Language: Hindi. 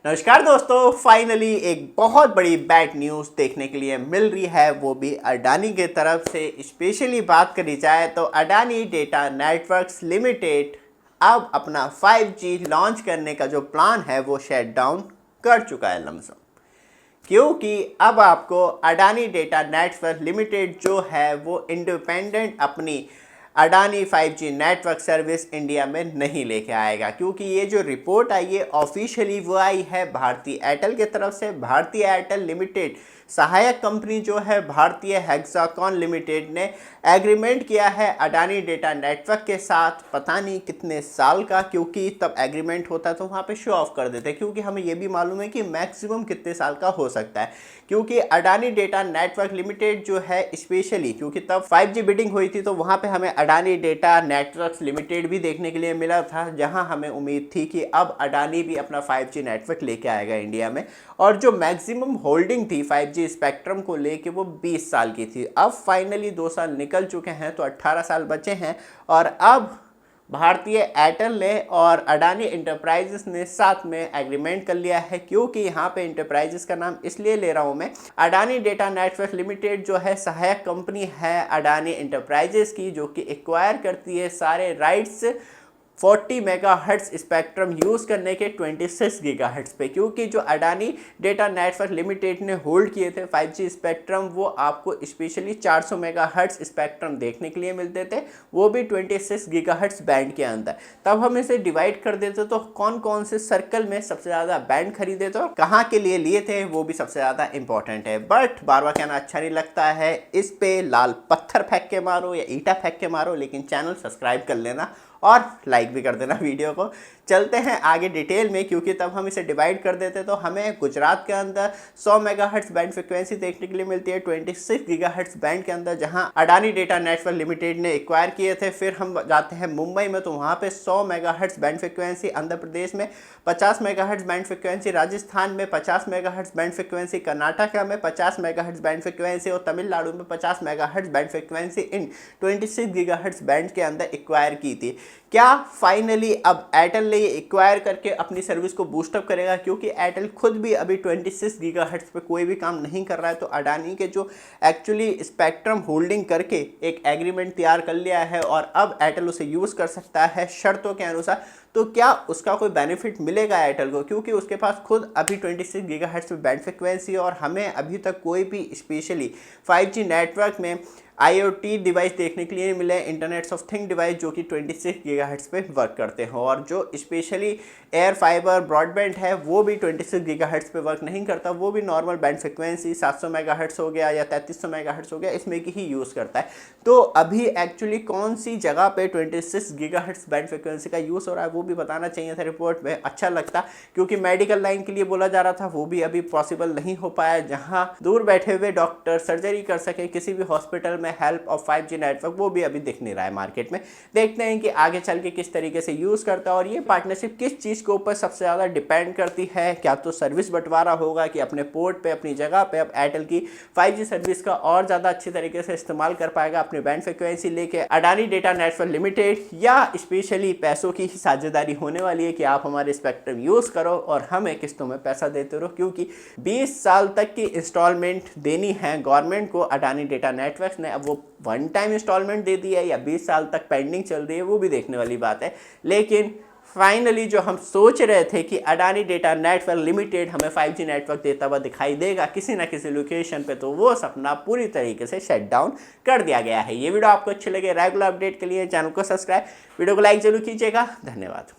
नमस्कार दोस्तों, फाइनली एक बहुत बड़ी बैड न्यूज़ देखने के लिए मिल रही है, वो भी अडानी के तरफ से। स्पेशली बात करी जाए तो अडानी डेटा नेटवर्क्स लिमिटेड अब अपना 5G लॉन्च करने का जो प्लान है वो शट डाउन कर चुका है लमसम, क्योंकि अब आपको अडानी डेटा नेटवर्क लिमिटेड जो है वो इंडिपेंडेंट अपनी Adani 5G network service India में नहीं लेके आएगा। क्योंकि ये जो रिपोर्ट आई है ऑफिशियली वो आई है भारतीय एयरटेल की तरफ से। भारतीय एयरटेल लिमिटेड सहायक कंपनी जो है भारतीय हेक्साकॉन लिमिटेड ने एग्रीमेंट किया है अडानी डेटा नेटवर्क के साथ, पता नहीं कितने साल का, क्योंकि तब एग्रीमेंट होता तो वहाँ पे शो ऑफ कर देते, क्योंकि हमें ये भी मालूम है कि मैक्सिमम कितने साल का हो सकता है। क्योंकि अडानी डेटा नेटवर्क लिमिटेड जो है स्पेशली, क्योंकि तब 5G बिडिंग हुई थी तो वहाँ पे हमें अडानी डेटा नेटवर्क्स लिमिटेड भी देखने के लिए मिला था, जहाँ हमें उम्मीद थी कि अब अडानी भी अपना 5G नेटवर्क लेके आएगा इंडिया में। और जो मैक्सिमम होल्डिंग थी 5G स्पेक्ट्रम को लेके वो 20 साल की थी। अब फाइनली 2 साल निकल चुके हैं तो 18 साल बचे हैं, और अब भारतीय एयरटेल ने और अडानी इंटरप्राइजेस ने साथ में एग्रीमेंट कर लिया है। क्योंकि यहाँ पे इंटरप्राइजेस का नाम इसलिए ले रहा हूँ मैं, अडानी डेटा नेटवर्क लिमिटेड जो है सहायक कंपनी है अडानी इंटरप्राइजेस की, जो कि एक्वायर करती है सारे राइट्स 40 मेगाहर्ट्ज स्पेक्ट्रम यूज़ करने के 26 गीगाहर्ट्ज पे। क्योंकि जो अडानी डेटा नेटवर्क लिमिटेड ने होल्ड किए थे 5G स्पेक्ट्रम, वो आपको स्पेशली 400 मेगाहर्ट्ज स्पेक्ट्रम देखने के लिए मिलते थे, वो भी 26 गीगाहर्ट्ज बैंड के अंदर। तब हम इसे डिवाइड कर देते तो कौन कौन से सर्कल में सबसे ज़्यादा बैंड खरीदे थे और कहाँ के लिए लिए थे वो भी सबसे ज़्यादा इंपॉर्टेंट है। बट बार बार कहना अच्छा नहीं लगता है, इस पे लाल पत्थर फेंक के मारो या ईटा फेंक के मारो, लेकिन चैनल सब्सक्राइब कर लेना और लाइक भी कर देना वीडियो को। चलते हैं आगे डिटेल में, क्योंकि तब हम इसे डिवाइड कर देते तो हमें गुजरात के अंदर 100 मेगाहर्ट्ज बैंड फ्रिक्वेंसी देखने के लिए मिलती है 26 गीगाहर्ट्ज बैंड के अंदर, जहां अडानी डेटा नेटवर्क लिमिटेड ने एक्वायर किए थे। फिर हम जाते हैं मुंबई में तो वहां पे 100 megahertz band frequency, Andhra Pradesh में 50 मेगाहर्ट्ज बैंड फ्रिक्वेंसी, राजस्थान में 50 मेगाहर्ट्ज बैंड फ्रिक्वेंसी, कर्नाटक में 50 मेगाहर्ट्ज बैंड फ्रिक्वेंसी और तमिलनाडु में 50 मेगाहर्ट्ज बैंड फ्रिक्वेंसी इन 26 गीगाहर्ट्ज बैंड के अंदर एक्वायर की थी। क्या फाइनली अब एयरटेल ने ये एक्वायर करके अपनी सर्विस को बूस्टअप करेगा? क्योंकि एयरटेल खुद भी अभी 26 गीगाहर्ट्ज पे कोई भी काम नहीं कर रहा है, तो अडानी के जो एक्चुअली स्पेक्ट्रम होल्डिंग करके एक एग्रीमेंट तैयार कर लिया है और अब एयरटेल उसे यूज़ कर सकता है शर्तों के अनुसार। तो क्या उसका कोई बेनिफिट मिलेगा एयरटेल को? क्योंकि उसके पास खुद अभी 26 गीगाहर्ट्ज पे बैंड फ्रिक्वेंसी और हमें अभी तक कोई भी स्पेशली 5G नेटवर्क में IoT डिवाइस देखने के लिए नहीं मिले, इंटरनेट ऑफ थिंग डिवाइस जो कि 26 गीगाहर्ट्ज पे वर्क करते हो। और जो स्पेशली एयर फाइबर ब्रॉडबैंड है वो भी 26 गीगाहर्ट्ज पे वर्क नहीं करता, वो भी नॉर्मल बैंड फ्रिक्वेंसी 700 मेगाहर्ट्ज हो गया या 3300 मेगाहर्ट्ज हो गया, इसमें की ही यूज़ करता है। तो अभी एक्चुअली कौन सी जगह पे 26 गीगाहर्ट्ज बैंड फ्रिक्वेंसी का यूज़ हो रहा है वो भी बताना चाहिए था रिपोर्ट में, अच्छा लगता। क्योंकि मेडिकल लाइन के लिए बोला जा रहा था, वो भी अभी पॉसिबल नहीं हो पाया, जहाँ दूर बैठे हुए डॉक्टर सर्जरी कर सके किसी भी हॉस्पिटल में हेल्प ऑफ 5G नेटवर्क, वो भी अभी दिख नहीं रहा है मार्केट में। देखते हैं कि आगे चल के किस तरीके से यूज़ करता है और ये पार्टनरशिप किस चीज़ के ऊपर सबसे ज़्यादा डिपेंड करती है। क्या तो सर्विस बंटवारा होगा कि अपने पोर्ट पे अपनी जगह पे अब एयरटेल की 5G सर्विस का और ज़्यादा अच्छी तरीके से इस्तेमाल कर पाएगा अपनी बैंड फ्रिक्वेंसी लेके अडानी डेटा नेटवर्क लिमिटेड, या स्पेशली पैसों की ही साझेदारी होने वाली है कि आप हमारे स्पेक्ट्रम यूज़ करो और हमें किस्तों में पैसा देते रहो। क्योंकि 20 साल तक की इंस्टॉलमेंट देनी है गवर्नमेंट को अडानी डेटा नेटवर्क ने। अब वो वन टाइम इंस्टॉलमेंट दे दी है या 20 साल तक पेंडिंग चल रही है वो भी देखने वाली बात है। लेकिन फाइनली जो हम सोच रहे थे कि अडानी डेटा नेटवर्क लिमिटेड हमें 5G नेटवर्क देता हुआ दिखाई देगा किसी ना किसी लोकेशन पे, तो वो सपना पूरी तरीके से शट डाउन कर दिया गया है। ये वीडियो आपको अच्छी लगे, रेगुलर अपडेट के लिए चैनल को सब्सक्राइब, वीडियो को लाइक जरूर कीजिएगा। धन्यवाद।